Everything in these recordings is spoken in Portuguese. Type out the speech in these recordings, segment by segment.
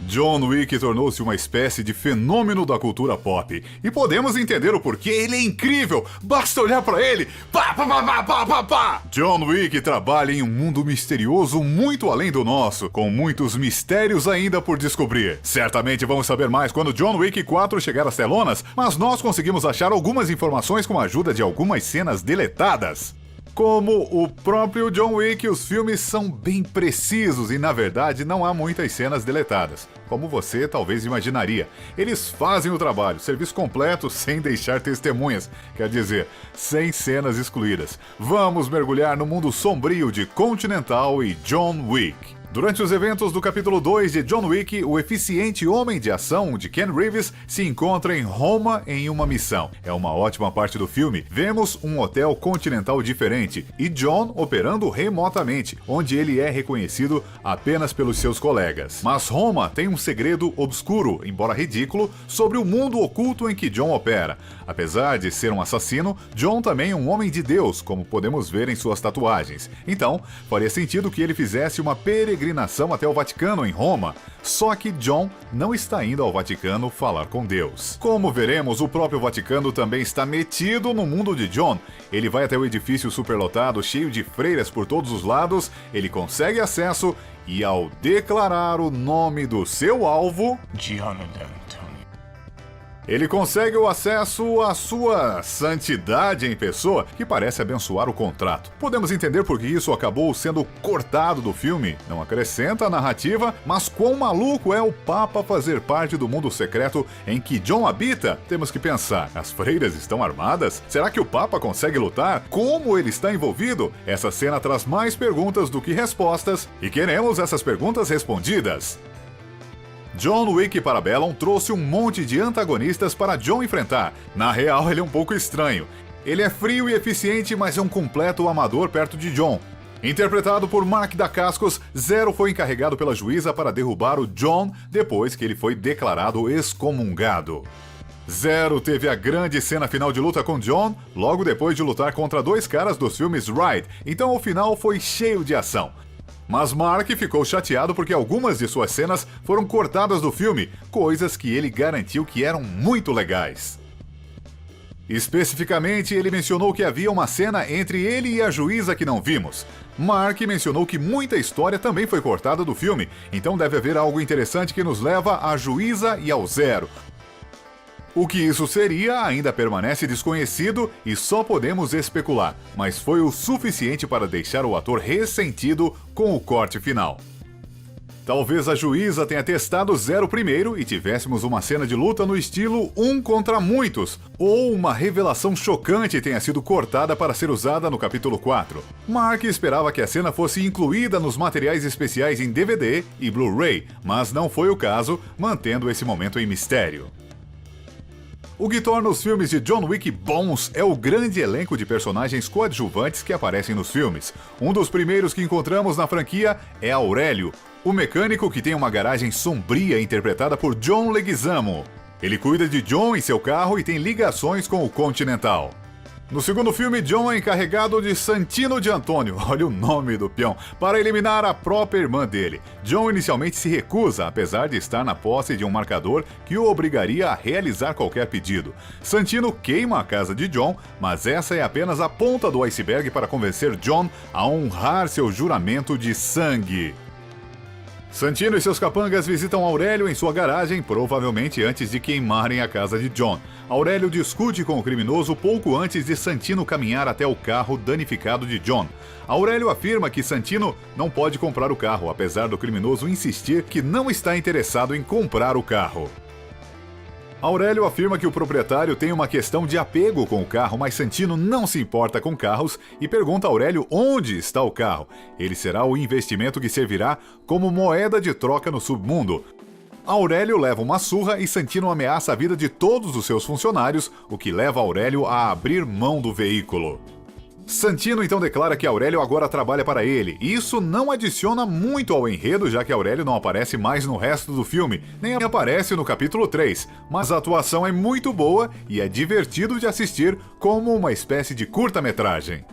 John Wick tornou-se uma espécie de fenômeno da cultura pop. E podemos entender o porquê. Ele é incrível! Basta olhar pra ele! Pá, pá, pá, pá, pá, pá, pá. John Wick trabalha em um mundo misterioso muito além do nosso, com muitos mistérios ainda por descobrir. Certamente vamos saber mais quando John Wick 4 chegar às telonas, mas nós conseguimos achar algumas informações com a ajuda de algumas cenas deletadas. Como o próprio John Wick, os filmes são bem precisos e, na verdade, não há muitas cenas deletadas, como você talvez imaginaria. Eles fazem o trabalho, serviço completo, sem deixar testemunhas, quer dizer, sem cenas excluídas. Vamos mergulhar no mundo sombrio de Continental e John Wick. Durante os eventos do capítulo 2 de John Wick, o eficiente homem de ação de Ken Reeves se encontra em Roma em uma missão. É uma ótima parte do filme. Vemos um hotel continental diferente e John operando remotamente, onde ele é reconhecido apenas pelos seus colegas. Mas Roma tem um segredo obscuro, embora ridículo, sobre o mundo oculto em que John opera. Apesar de ser um assassino, John também é um homem de Deus, como podemos ver em suas tatuagens. Então, faria sentido que ele fizesse uma peregrinação até o Vaticano em Roma. Só que John não está indo ao Vaticano falar com Deus. Como veremos, o próprio Vaticano também está metido no mundo de John. Ele vai até o edifício superlotado, cheio de freiras por todos os lados, ele consegue acesso e, ao declarar o nome do seu alvo, ele consegue o acesso à sua santidade em pessoa, que parece abençoar o contrato. Podemos entender por que isso acabou sendo cortado do filme. Não acrescenta a narrativa, mas quão maluco é o Papa fazer parte do mundo secreto em que John habita? Temos que pensar, as freiras estão armadas? Será que o Papa consegue lutar? Como ele está envolvido? Essa cena traz mais perguntas do que respostas, e queremos essas perguntas respondidas. John Wick Parabellum trouxe um monte de antagonistas para John enfrentar. Na real, ele é um pouco estranho. Ele é frio e eficiente, mas é um completo amador perto de John. Interpretado por Mark Dacascos, Zero foi encarregado pela juíza para derrubar o John depois que ele foi declarado excomungado. Zero teve a grande cena final de luta com John, logo depois de lutar contra dois caras dos filmes Ride, então o final foi cheio de ação. Mas Mark ficou chateado porque algumas de suas cenas foram cortadas do filme, coisas que ele garantiu que eram muito legais. Especificamente, ele mencionou que havia uma cena entre ele e a juíza que não vimos. Mark mencionou que muita história também foi cortada do filme, então deve haver algo interessante que nos leva à juíza e ao Zero. O que isso seria ainda permanece desconhecido e só podemos especular, mas foi o suficiente para deixar o ator ressentido com o corte final. Talvez a juíza tenha testado Zero primeiro e tivéssemos uma cena de luta no estilo um contra muitos, ou uma revelação chocante tenha sido cortada para ser usada no capítulo 4. Mark esperava que a cena fosse incluída nos materiais especiais em DVD e Blu-ray, mas não foi o caso, mantendo esse momento em mistério. O que torna os filmes de John Wick bons é o grande elenco de personagens coadjuvantes que aparecem nos filmes. Um dos primeiros que encontramos na franquia é Aurélio, o mecânico que tem uma garagem sombria interpretada por John Leguizamo. Ele cuida de John e seu carro e tem ligações com o Continental. No segundo filme, John é encarregado de Santino de Antônio, olha o nome do peão, para eliminar a própria irmã dele. John inicialmente se recusa, apesar de estar na posse de um marcador que o obrigaria a realizar qualquer pedido. Santino queima a casa de John, mas essa é apenas a ponta do iceberg para convencer John a honrar seu juramento de sangue. Santino e seus capangas visitam Aurélio em sua garagem, provavelmente antes de queimarem a casa de John. Aurélio discute com o criminoso pouco antes de Santino caminhar até o carro danificado de John. Aurélio afirma que Santino não pode comprar o carro, apesar do criminoso insistir que não está interessado em comprar o carro. Aurélio afirma que o proprietário tem uma questão de apego com o carro, mas Santino não se importa com carros e pergunta a Aurélio onde está o carro. Ele será o investimento que servirá como moeda de troca no submundo. Aurélio leva uma surra e Santino ameaça a vida de todos os seus funcionários, o que leva Aurélio a abrir mão do veículo. Santino então declara que Aurélio agora trabalha para ele, e isso não adiciona muito ao enredo, já que Aurélio não aparece mais no resto do filme, nem aparece no capítulo 3, mas a atuação é muito boa e é divertido de assistir como uma espécie de curta-metragem.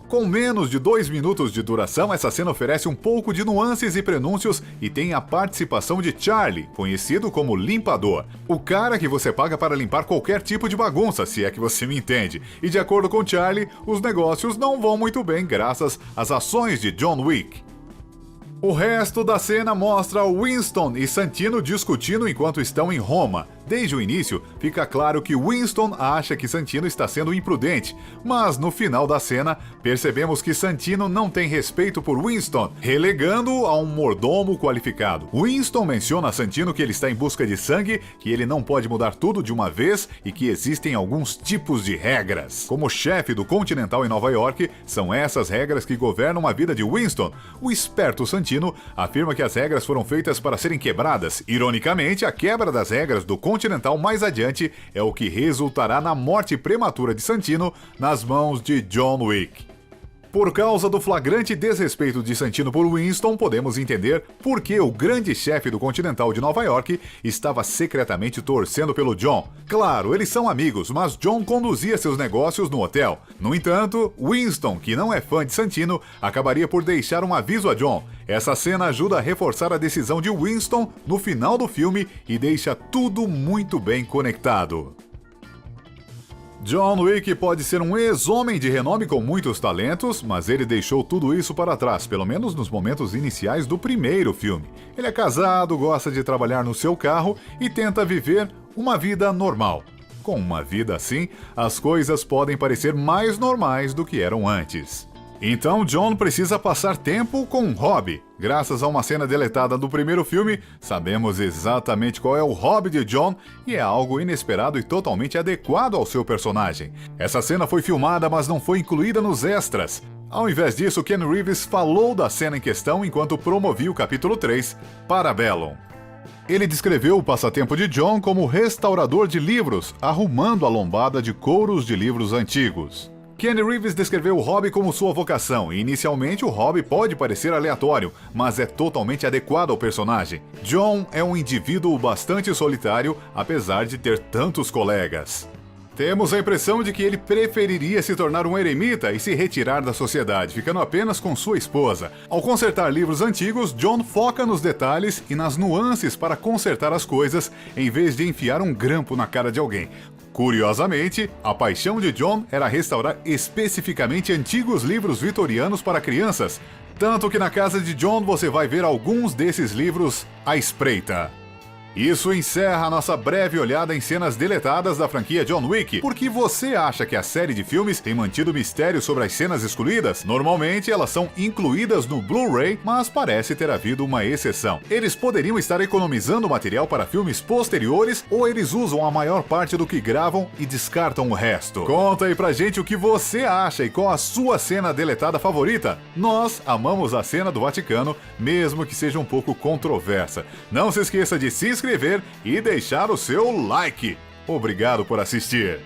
Com menos de 2 minutos de duração, essa cena oferece um pouco de nuances e prenúncios e tem a participação de Charlie, conhecido como Limpador. O cara que você paga para limpar qualquer tipo de bagunça, se é que você me entende. E de acordo com Charlie, os negócios não vão muito bem graças às ações de John Wick. O resto da cena mostra Winston e Santino discutindo enquanto estão em Roma. Desde o início, fica claro que Winston acha que Santino está sendo imprudente, mas no final da cena, percebemos que Santino não tem respeito por Winston, relegando-o a um mordomo qualificado. Winston menciona a Santino que ele está em busca de sangue, que ele não pode mudar tudo de uma vez e que existem alguns tipos de regras. Como chefe do Continental em Nova York, são essas regras que governam a vida de Winston. O esperto Santino afirma que as regras foram feitas para serem quebradas. Ironicamente, a quebra das regras do Continental mais adiante é o que resultará na morte prematura de Santino nas mãos de John Wick. Por causa do flagrante desrespeito de Santino por Winston, podemos entender por que o grande chefe do Continental de Nova York estava secretamente torcendo pelo John. Claro, eles são amigos, mas John conduzia seus negócios no hotel. No entanto, Winston, que não é fã de Santino, acabaria por deixar um aviso a John. Essa cena ajuda a reforçar a decisão de Winston no final do filme e deixa tudo muito bem conectado. John Wick pode ser um ex-homem de renome com muitos talentos, mas ele deixou tudo isso para trás, pelo menos nos momentos iniciais do primeiro filme. Ele é casado, gosta de trabalhar no seu carro e tenta viver uma vida normal. Com uma vida assim, as coisas podem parecer mais normais do que eram antes. Então John precisa passar tempo com um hobby. Graças a uma cena deletada do primeiro filme, sabemos exatamente qual é o hobby de John e é algo inesperado e totalmente adequado ao seu personagem. Essa cena foi filmada, mas não foi incluída nos extras. Ao invés disso, Ken Reeves falou da cena em questão enquanto promovia o capítulo 3, Parabellum. Ele descreveu o passatempo de John como restaurador de livros, arrumando a lombada de couros de livros antigos. Ken Reeves descreveu o hobby como sua vocação, e inicialmente o hobby pode parecer aleatório, mas é totalmente adequado ao personagem. John é um indivíduo bastante solitário, apesar de ter tantos colegas. Temos a impressão de que ele preferiria se tornar um eremita e se retirar da sociedade, ficando apenas com sua esposa. Ao consertar livros antigos, John foca nos detalhes e nas nuances para consertar as coisas, em vez de enfiar um grampo na cara de alguém. Curiosamente, a paixão de John era restaurar especificamente antigos livros vitorianos para crianças, tanto que na casa de John você vai ver alguns desses livros à espreita. Isso encerra a nossa breve olhada em cenas deletadas da franquia John Wick. Por que você acha que a série de filmes tem mantido mistério sobre as cenas excluídas? Normalmente elas são incluídas no Blu-ray, mas parece ter havido uma exceção. Eles poderiam estar economizando material para filmes posteriores ou eles usam a maior parte do que gravam e descartam o resto? Conta aí pra gente o que você acha e qual a sua cena deletada favorita. Nós amamos a cena do Vaticano, mesmo que seja um pouco controversa. Não se esqueça de se inscrever e deixar o seu like. Obrigado por assistir.